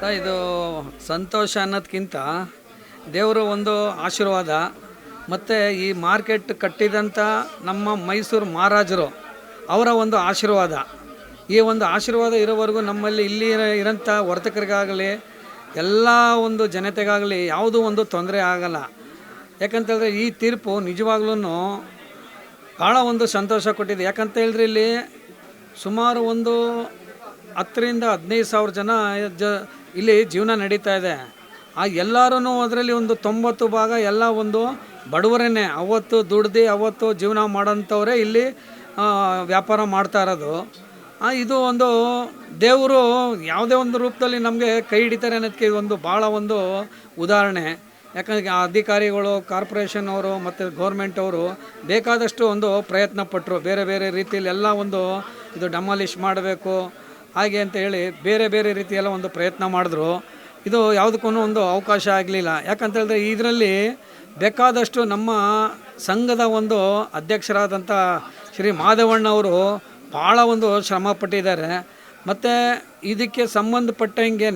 Sir, ಇದು ಸಂತೋಷ ಅನ್ನೋದಕ್ಕಿಂತ ದೇವರು ಒಂದು ಆಶೀರ್ವಾದ. ಮತ್ತು ಈ ಮಾರ್ಕೆಟ್ ಕಟ್ಟಿದಂಥ ನಮ್ಮ ಮೈಸೂರು ಮಹಾರಾಜರು ಅವರ ಒಂದು ಆಶೀರ್ವಾದ. ಈ ಒಂದು ಆಶೀರ್ವಾದ ಇರೋವರೆಗೂ ನಮ್ಮಲ್ಲಿ ಇಲ್ಲಿ ಇರೋಂಥ ವರ್ತಕರಿಗಾಗಲಿ ಎಲ್ಲ ಒಂದು ಜನತೆಗಾಗಲಿ ಯಾವುದೂ ಒಂದು ತೊಂದರೆ ಆಗಲ್ಲ. ಯಾಕಂತೇಳಿದ್ರೆ ಈ ತೀರ್ಪು ನಿಜವಾಗ್ಲೂ ಭಾಳ ಒಂದು ಸಂತೋಷ ಕೊಟ್ಟಿದೆ. ಯಾಕಂತ ಹೇಳಿದ್ರೆ ಇಲ್ಲಿ ಸುಮಾರು ಒಂದು 10,000 to 15,000 ಜನ ಇಲ್ಲಿ ಜೀವನ ನಡೀತಾ ಇದೆ. ಆ ಎಲ್ಲರೂ ಅದರಲ್ಲಿ ಒಂದು 90 ಭಾಗ ಎಲ್ಲ ಒಂದು ಬಡವರೇ. ಅವತ್ತು ದುಡ್ದು ಅವತ್ತು ಜೀವನ ಮಾಡೋಂಥವರೇ ಇಲ್ಲಿ ವ್ಯಾಪಾರ ಮಾಡ್ತಾ ಇರೋದು. ಇದು ಒಂದು ದೇವರು ಯಾವುದೇ ಒಂದು ರೂಪದಲ್ಲಿ ನಮಗೆ ಕೈ ಹಿಡಿತಾರೆ ಅನ್ನೋದಕ್ಕೆ ಒಂದು ಭಾಳ ಒಂದು ಉದಾಹರಣೆ. ಯಾಕಂದರೆ ಅಧಿಕಾರಿಗಳು, ಕಾರ್ಪೊರೇಷನ್ ಅವರು ಮತ್ತು ಗೌರ್ಮೆಂಟ್ ಅವರು ಬೇಕಾದಷ್ಟು ಒಂದು ಪ್ರಯತ್ನ ಪಟ್ಟರು. ಬೇರೆ ಬೇರೆ ರೀತಿಯಲ್ಲಿ ಎಲ್ಲ ಒಂದು ಇದು ಡೆಮಾಲಿಷ್ ಮಾಡಬೇಕು ಹಾಗೆ ಅಂತ ಹೇಳಿ ಬೇರೆ ಬೇರೆ ರೀತಿಯೆಲ್ಲ ಒಂದು ಪ್ರಯತ್ನ ಮಾಡಿದ್ರು. ಇದು ಯಾವುದಕ್ಕೂ ಒಂದು ಅವಕಾಶ ಆಗಲಿಲ್ಲ. ಯಾಕಂತೇಳಿದ್ರೆ ಇದರಲ್ಲಿ ಬೇಕಾದಷ್ಟು ನಮ್ಮ ಸಂಘದ ಒಂದು ಅಧ್ಯಕ್ಷರಾದಂಥ ಶ್ರೀ ಮಾಧವಣ್ಣವರು ಭಾಳ ಒಂದು ಶ್ರಮ ಪಟ್ಟಿದ್ದಾರೆ. ಮತ್ತು ಇದಕ್ಕೆ ಸಂಬಂಧಪಟ್ಟಂಗೆ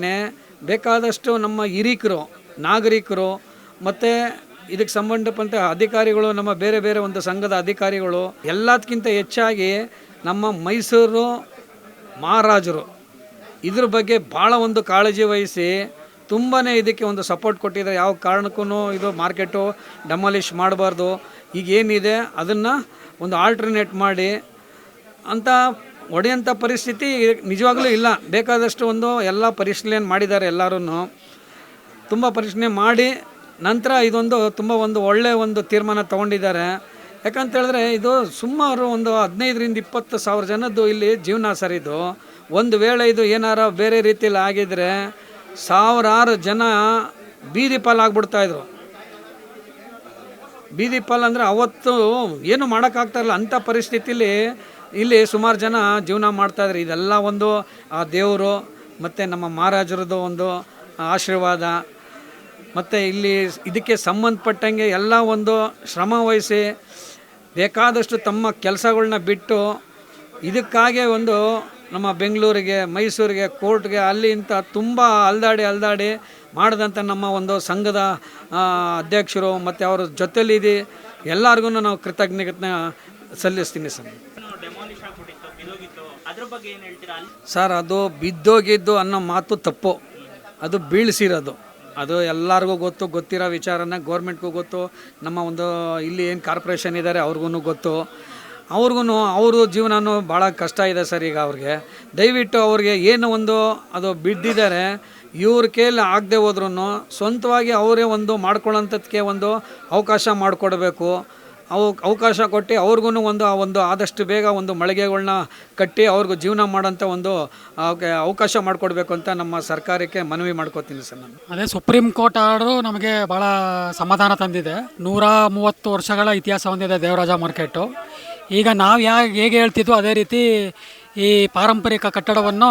ಬೇಕಾದಷ್ಟು ನಮ್ಮ ಹಿರೀಕರು, ನಾಗರಿಕರು ಮತ್ತು ಇದಕ್ಕೆ ಸಂಬಂಧಪಟ್ಟ ಅಧಿಕಾರಿಗಳು, ನಮ್ಮ ಬೇರೆ ಬೇರೆ ಒಂದು ಸಂಘದ ಅಧಿಕಾರಿಗಳು, ಎಲ್ಲದಕ್ಕಿಂತ ಹೆಚ್ಚಾಗಿ ನಮ್ಮ ಮೈಸೂರು ಮಹಾರಾಜರು ಇದ್ರ ಬಗ್ಗೆ ಭಾಳ ಒಂದು ಕಾಳಜಿ ವಹಿಸಿ ತುಂಬಾ ಇದಕ್ಕೆ ಒಂದು ಸಪೋರ್ಟ್ ಕೊಟ್ಟಿದ್ದಾರೆ. ಯಾವ ಕಾರಣಕ್ಕೂ ಇದು ಮಾರ್ಕೆಟು ಡೆಮಾಲಿಷ್ ಮಾಡಬಾರ್ದು, ಈಗೇನಿದೆ ಅದನ್ನು ಒಂದು ಆಲ್ಟರ್ನೇಟ್ ಮಾಡಿ ಅಂತ ಹೊಡೆಯೋಂಥ ಪರಿಸ್ಥಿತಿ ನಿಜವಾಗ್ಲೂ ಇಲ್ಲ. ಬೇಕಾದಷ್ಟು ಒಂದು ಎಲ್ಲ ಪರಿಶೀಲನೆ ಮಾಡಿದ್ದಾರೆ. ಎಲ್ಲರೂ ತುಂಬ ಪರಿಶೀಲನೆ ಮಾಡಿ ನಂತರ ಇದೊಂದು ತುಂಬ ಒಂದು ಒಳ್ಳೆಯ ಒಂದು ತೀರ್ಮಾನ ತೊಗೊಂಡಿದ್ದಾರೆ. ಯಾಕಂತೇಳಿದ್ರೆ ಇದು ಸುಮಾರು ಒಂದು 15,000 to 20,000 ಜನದ್ದು ಇಲ್ಲಿ ಜೀವನ ಸರಿದು. ಒಂದು ವೇಳೆ ಇದು ಏನಾರ ಬೇರೆ ರೀತಿಯಲ್ಲಿ ಆಗಿದ್ರೆ ಸಾವಿರಾರು ಜನ ಬೀದಿ ಪಾಲಾಗ್ಬಿಡ್ತಾಯಿದ್ರು. ಬೀದಿ ಪಾಲು ಅಂದರೆ ಅವತ್ತು ಏನು ಮಾಡೋಕ್ಕಾಗ್ತಾಯಿರಲ್ಲ. ಅಂಥ ಪರಿಸ್ಥಿತಿಲಿ ಇಲ್ಲಿ ಸುಮಾರು ಜನ ಜೀವನ ಮಾಡ್ತಾಯಿದ್ರು. ಇದೆಲ್ಲ ಒಂದು ಆ ದೇವರು ಮತ್ತು ನಮ್ಮ ಮಹಾರಾಜರದ್ದು ಒಂದು ಆಶೀರ್ವಾದ. ಮತ್ತು ಇಲ್ಲಿ ಇದಕ್ಕೆ ಸಂಬಂಧಪಟ್ಟಂಗೆ ಎಲ್ಲ ಒಂದು ಶ್ರಮ ವಹಿಸಿ ಬೇಕಾದಷ್ಟು ತಮ್ಮ ಕೆಲಸಗಳನ್ನ ಬಿಟ್ಟು ಇದಕ್ಕಾಗೆ ಒಂದು ನಮ್ಮ ಬೆಂಗಳೂರಿಗೆ, ಮೈಸೂರಿಗೆ, ಕೋರ್ಟ್ಗೆ ಅಲ್ಲಿ ಇಂಥ ತುಂಬ ಅಲ್ದಾಡಿ ಮಾಡಿದಂಥ ನಮ್ಮ ಒಂದು ಸಂಘದ ಅಧ್ಯಕ್ಷರು ಮತ್ತು ಅವ್ರ ಜೊತೆಲಿದ್ದು ಎಲ್ಲರಿಗೂ ನಾವು ಕೃತಜ್ಞತೆ ಸಲ್ಲಿಸ್ತೀನಿ ಸರ್. ಸರ್, ಅದು ಬಿದ್ದೋಗಿದ್ದು ಅನ್ನೋ ಮಾತು ತಪ್ಪು. ಅದು ಬೀಳಿಸಿರೋದು. ಅದು ಎಲ್ಲರಿಗೂ ಗೊತ್ತಿರೋ ವಿಚಾರನ ಗೌರ್ಮೆಂಟ್ಗೂ ಗೊತ್ತು, ನಮ್ಮ ಒಂದು ಇಲ್ಲಿ ಏನು ಕಾರ್ಪೊರೇಷನ್ ಇದ್ದಾರೆ ಅವ್ರಿಗೂ ಗೊತ್ತು. ಅವ್ರ ಜೀವನನೂ ಭಾಳ ಕಷ್ಟ ಇದೆ ಸರ್. ಈಗ ಅವ್ರಿಗೆ ದಯವಿಟ್ಟು ಅವ್ರಿಗೆ ಏನು ಒಂದು ಅದು ಬಿದ್ದಿದ್ದಾರೆ, ಇವ್ರ ಕೈಲಿ ಆಗದೆ ಹೋದ್ರೂ ಸ್ವಂತವಾಗಿ ಅವರೇ ಒಂದು ಮಾಡ್ಕೊಳ್ಳೋಂಥದ್ದಕ್ಕೆ ಒಂದು ಅವಕಾಶ ಮಾಡಿಕೊಡ್ಬೇಕು. ಅವಕಾಶ ಕೊಟ್ಟು ಅವ್ರಿಗೂ ಒಂದು ಆದಷ್ಟು ಬೇಗ ಒಂದು ಮಳಿಗೆಗಳನ್ನ ಕಟ್ಟಿ ಅವ್ರಿಗೂ ಜೀವನ ಮಾಡೋಂಥ ಒಂದು ಅವಕಾಶ ಮಾಡಿಕೊಡ್ಬೇಕು ಅಂತ ನಮ್ಮ ಸರ್ಕಾರಕ್ಕೆ ಮನವಿ ಮಾಡ್ಕೋತೀನಿ ಸರ್ ನಾನು. ಅದೇ ಸುಪ್ರೀಂ ಕೋರ್ಟ್ ಆರ್ಡ್ರು ನಮಗೆ ಭಾಳ ಸಮಾಧಾನ ತಂದಿದೆ. 130 ವರ್ಷಗಳ ಇತಿಹಾಸ ಹೊಂದಿದೆ ದೇವರಾಜ ಮಾರ್ಕೆಟು. ಈಗ ನಾವು ಹೇಗೆ ಹೇಳ್ತಿದ್ವು ಅದೇ ರೀತಿ ಈ ಪಾರಂಪರಿಕ ಕಟ್ಟಡವನ್ನು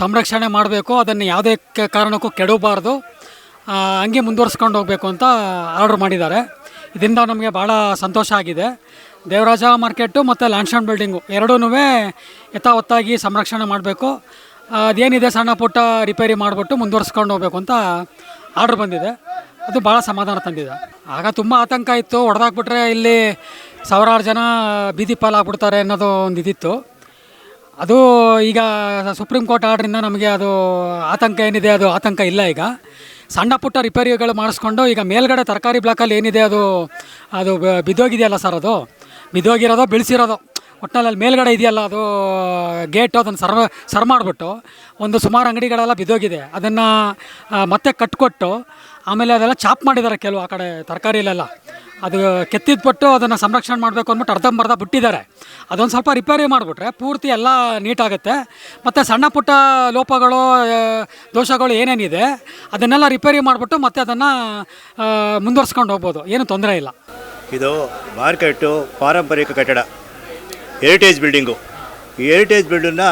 ಸಂರಕ್ಷಣೆ ಮಾಡಬೇಕು, ಅದನ್ನು ಯಾವುದೇ ಕಾರಣಕ್ಕೂ ಕೆಡಬಾರ್ದು, ಹಂಗೆ ಮುಂದುವರ್ಸ್ಕೊಂಡು ಹೋಗಬೇಕು ಅಂತ ಆರ್ಡ್ರ್ ಮಾಡಿದ್ದಾರೆ. ಇದರಿಂದ ನಮಗೆ ಭಾಳ ಸಂತೋಷ ಆಗಿದೆ. ದೇವರಾಜ ಮಾರ್ಕೆಟು ಮತ್ತು ಲ್ಯಾಂಡ್ಸ್ಟೋನ್ ಬಿಲ್ಡಿಂಗು ಎರಡೂ ಯಥಾವತ್ತಾಗಿ ಸಂರಕ್ಷಣೆ ಮಾಡಬೇಕು. ಅದೇನಿದೆ ಸಣ್ಣ ಪುಟ್ಟ ರಿಪೇರಿ ಮಾಡಿಬಿಟ್ಟು ಮುಂದುವರ್ಸ್ಕೊಂಡು ಹೋಗಬೇಕು ಅಂತ ಆರ್ಡ್ರ್ ಬಂದಿದೆ. ಅದು ಭಾಳ ಸಮಾಧಾನ ತಂದಿದೆ. ಆಗ ತುಂಬ ಆತಂಕ ಇತ್ತು, ಹೊಡೆದಾಕ್ಬಿಟ್ರೆ ಇಲ್ಲಿ ಸಾವಿರಾರು ಜನ ಬೀದಿ ಪಾಲಾಗ್ಬಿಡ್ತಾರೆ ಅನ್ನೋದು ಒಂದು ಇದಿತ್ತು. ಅದು ಈಗ ಸುಪ್ರೀಂ ಕೋರ್ಟ್ ಆರ್ಡ್ರಿಂದ ನಮಗೆ ಅದು ಆತಂಕ ಏನಿದೆ ಅದು ಆತಂಕ ಇಲ್ಲ. ಈಗ ಸಣ್ಣ ಪುಟ್ಟ ರಿಪೇರಿಗಳು ಮಾಡಿಸ್ಕೊಂಡು ಈಗ ಮೇಲ್ಗಡೆ ತರಕಾರಿ ಬ್ಲಾಕಲ್ಲಿ ಏನಿದೆ ಅದು ಬಿದ್ದೋಗಿದೆಯಲ್ಲ ಸರ್, ಅದು ಬಿದ್ದೋಗಿರೋದು ಬೀಳಿಸಿರೋದು ಒಟ್ಟಿನಲ್ಲಿ ಅಲ್ಲಿ ಮೇಲ್ಗಡೆ ಇದೆಯಲ್ಲ ಅದು ಗೇಟು, ಅದನ್ನು ಸರ್ ಮಾಡಿಬಿಟ್ಟು ಒಂದು ಸುಮಾರು ಅಂಗಡಿಗಳೆಲ್ಲ ಬಿದ್ದೋಗಿದೆ. ಅದನ್ನು ಮತ್ತೆ ಕಟ್ಕೊಟ್ಟು ಆಮೇಲೆ ಅದೆಲ್ಲ ಚಾಪ್ ಮಾಡಿದ್ದಾರೆ ಕೆಲವು ಆ ಕಡೆ ತರಕಾರಿಲೆಲ್ಲ. ಅದು ಕೆತ್ತಿದ್ಬಿಟ್ಟು ಅದನ್ನು ಸಂರಕ್ಷಣೆ ಮಾಡಬೇಕು ಅಂದ್ಬಿಟ್ಟು ಅರ್ಧಂಬರ್ಧ ಬಿಟ್ಟಿದ್ದಾರೆ. ಅದೊಂದು ಸ್ವಲ್ಪ ರಿಪೇರಿ ಮಾಡಿಬಿಟ್ರೆ ಪೂರ್ತಿ ಎಲ್ಲ ನೀಟಾಗುತ್ತೆ. ಮತ್ತು ಸಣ್ಣ ಪುಟ್ಟ ಲೋಪಗಳು, ದೋಷಗಳು ಏನೇನಿದೆ ಅದನ್ನೆಲ್ಲ ರಿಪೇರಿ ಮಾಡಿಬಿಟ್ಟು ಮತ್ತೆ ಅದನ್ನು ಮುಂದುವರ್ಸ್ಕೊಂಡು ಹೋಗ್ಬೋದು, ಏನು ತೊಂದರೆ ಇಲ್ಲ. ಇದು ಮಾರ್ಕೆಟು ಪಾರಂಪರಿಕ ಕಟ್ಟಡ, ಹೆರಿಟೇಜ್ ಬಿಲ್ಡಿಂಗು. ಈ ಹೆರಿಟೇಜ್ ಬಿಲ್ಡನ್ನ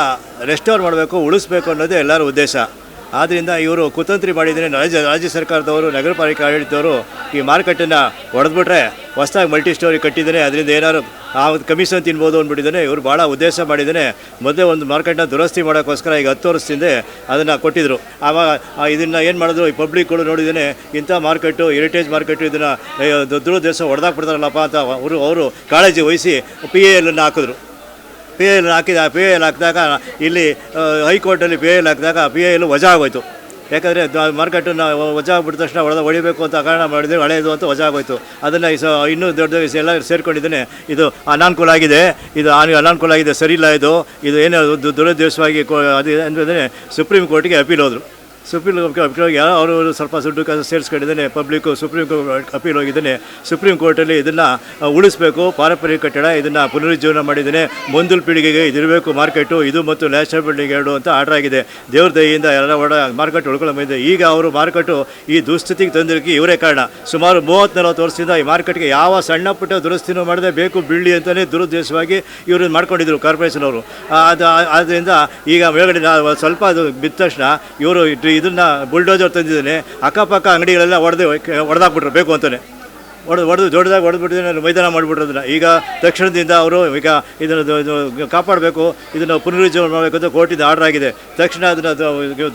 ರೆಸ್ಟೋರ್ ಮಾಡಬೇಕು, ಉಳಿಸ್ಬೇಕು ಅನ್ನೋದು ಎಲ್ಲರ ಉದ್ದೇಶ. ಆದ್ದರಿಂದ ಇವರು ಕುತಂತ್ರಿ ಮಾಡಿದರೆ ರಾಜ್ಯ ಸರ್ಕಾರದವರು, ನಗರ ಪಾಲಿಕೆ ಆಡಳಿತದವರು ಈ ಮಾರ್ಕೆಟನ್ನು ಹೊಡೆದ್ಬಿಟ್ರೆ ಹೊಸದಾಗಿ ಮಲ್ಟಿ ಸ್ಟೋರಿ ಕಟ್ಟಿದರೆ ಅದರಿಂದ ಏನಾದ್ರು ಆ ಒಂದು ಕಮಿಷನ್ ತಿನ್ಬೋದು ಅಂದ್ಬಿಟ್ಟಿದ್ದಾನೆ. ಇವರು ಭಾಳ ಉದ್ದೇಶ ಮಾಡಿದ್ದಾನೆ. ಮೊದಲೇ ಒಂದು ಮಾರ್ಕೆಟ್ನ ದುರಸ್ತಿ ಮಾಡೋಕ್ಕೋಸ್ಕರ ಈಗ 10 ವರ್ಷದಿಂದ ಅದನ್ನು ಕೊಟ್ಟಿದ್ದರು. ಆವಾಗ ಇದನ್ನು ಏನು ಮಾಡಿದ್ರು, ಈ ಪಬ್ಲಿಕ್ಗಳು ನೋಡಿದ್ದಾನೆ ಇಂಥ ಮಾರ್ಕೆಟು, ಹೆರಿಟೇಜ್ ಮಾರ್ಕೆಟು, ಇದನ್ನು ದುರುದ್ದೇಶ ಹೊಡೆದಾಕ್ಬಿಡ್ತಾರಲ್ಲಪ್ಪ ಅಂತ ಅವರು ಕಾಳಜಿ ವಹಿಸಿ PAL ಹಾಕಿದ್ರು. PAL ಹಾಕಿದಾಗ ಇಲ್ಲಿ ಹೈಕೋರ್ಟಲ್ಲಿ PAL ಹಾಕಿದಾಗ PAL ವಜಾ ಆಗೋಯ್ತು. ಯಾಕಂದರೆ ಮಾರ್ಕೆಟನ್ನು ವಜಾ ಆಗ್ಬಿಟ್ಟ ತಕ್ಷಣ ಹೊಡಿಬೇಕು ಅಂತ ಕಾರಣ ಮಾಡಿದರೆ ಹಳೆಯದು ಅಂತ ವಜಾ ಆಗೋಯ್ತು. ಅದನ್ನು ಇನ್ನೂ ದೊಡ್ಡ ಎಲ್ಲ ಸೇರ್ಕೊಂಡಿದ್ದೇನೆ. ಇದು ಅನಾನುಕೂಲ ಆಗಿದೆ, ಅನಾನುಕೂಲ ಆಗಿದೆ, ಸರಿ ಇಲ್ಲ. ಇದು ಏನೋ ದುರುದ್ದೇಶವಾಗಿ ಅದು ಅಂದರೆ ಸುಪ್ರೀಂ ಕೋರ್ಟಿಗೆ ಅಪೀಲ್ ಹೋದರು. ಸುಪ್ರೀಂ ಕೋರ್ಟ್ಗೆ ಅವರು ಸ್ವಲ್ಪ ದುಡ್ಡು ಸೇರಿಸ್ಕೊಂಡಿದ್ದಾನೆ. ಪಬ್ಲಿಕ್ಕು ಸುಪ್ರೀಂ ಕೋರ್ಟ್ ಅಪೀಲ್ ಹೋಗಿದ್ದಾನೆ. ಸುಪ್ರೀಂ ಕೋರ್ಟಲ್ಲಿ ಇದನ್ನು ಉಳಿಸ್ಬೇಕು, ಪಾರಂಪರಿಕ ಕಟ್ಟಡ, ಇದನ್ನು ಪುನರುಜ್ಜೀವನ ಮಾಡಿದ್ದಾನೆ. ಮುಂದಿನ ಪೀಳಿಗೆಗೆ ಇದಿರಬೇಕು ಮಾರ್ಕೆಟು, ಇದು ಮತ್ತು ನ್ಯಾಷನಲ್ ಬಿಲ್ಡಿಂಗ್ 2 ಅಂತ ಆರ್ಡರ್ ಆಗಿದೆ. ದೇವ್ರ ದಯೆಯಿಂದ ಎಲ್ಲ ಮಾರ್ಕೆಟ್ ಉಳ್ಕೊಳ್ಳೋ ಬಂದಿದೆ. ಈಗ ಅವರು ಮಾರ್ಕೆಟು ಈ ದುಸ್ಥಿತಿಗೆ ತಂದಿರೋಕ್ಕೆ ಇವರೇ ಕಾರಣ. ಸುಮಾರು 30-40 ವರ್ಷದಿಂದ ಈ ಮಾರ್ಕೆಟ್ಗೆ ಯಾವ ಸಣ್ಣ ಪುಟ್ಟ ದುರಸ್ತಿನೂ ಮಾಡದೆ ಬೇಕು ಬಿಡಲಿ ಅಂತಲೇ ದುರುದ್ದೇಶವಾಗಿ ಇವರು ಮಾಡ್ಕೊಂಡಿದ್ರು ಕಾರ್ಪೊರೇಷನ್ ಅವರು. ಆದ್ದರಿಂದ ಈಗ ಮೇಲ್ಗಡೆ ಸ್ವಲ್ಪ ಅದು ಬಿದ್ದ ತಕ್ಷಣ ಇವರು ಇದನ್ನು ಬುಲ್ಡೋಜರ್ ತಂದಿದ್ದಾನೆ. ಅಕ್ಕಪಕ್ಕ ಅಂಗಡಿಗಳೆಲ್ಲ ಹೊಡೆದಾಕ್ಬಿಟ್ರು ಬೇಕು ಅಂತಲೇ. ಹೊಡೆದ್ಬಿಟ್ಟಿದ್ದಾನೆ, ಮೈದಾನ ಮಾಡಿಬಿಟ್ರದನ್ನು. ಈಗ ತಕ್ಷಣದಿಂದ ಅವರು ಈಗ ಇದನ್ನು ಕಾಪಾಡಬೇಕು, ಇದನ್ನು ಪುನರುಜ್ಜೀವನ ಮಾಡಬೇಕು ಅಂತ ಕೋರ್ಟಿಂದ ಆರ್ಡರ್ ಆಗಿದೆ. ತಕ್ಷಣ ಅದನ್ನು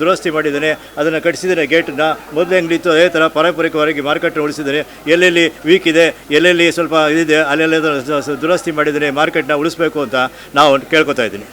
ದುರಸ್ತಿ ಮಾಡಿದ್ದಾನೆ, ಅದನ್ನು ಕಟ್ಟಿಸಿದ್ದಾನೆ. ಗೇಟನ್ನು ಮೊದಲೇ ಅಂಗಡಿ ಇತ್ತು ಅದೇ ಥರ ಪಾರಂಪರಿಕವಾಗಿ ಮಾರ್ಕೆಟ್ನ ಉಳಿಸಿದ್ದಾನೆ. ಎಲ್ಲೆಲ್ಲಿ ವೀಕ್ ಇದೆ, ಎಲ್ಲೆಲ್ಲಿ ಸ್ವಲ್ಪ ಇದಿದೆ, ಅಲ್ಲೆಲ್ಲ ದುರಸ್ತಿ ಮಾಡಿದ್ದಾನೆ. ಮಾರ್ಕೆಟ್ನ ಉಳಿಸ್ಬೇಕು ಅಂತ ನಾವು ಕೇಳ್ಕೊತಾ ಇದ್ದೀನಿ.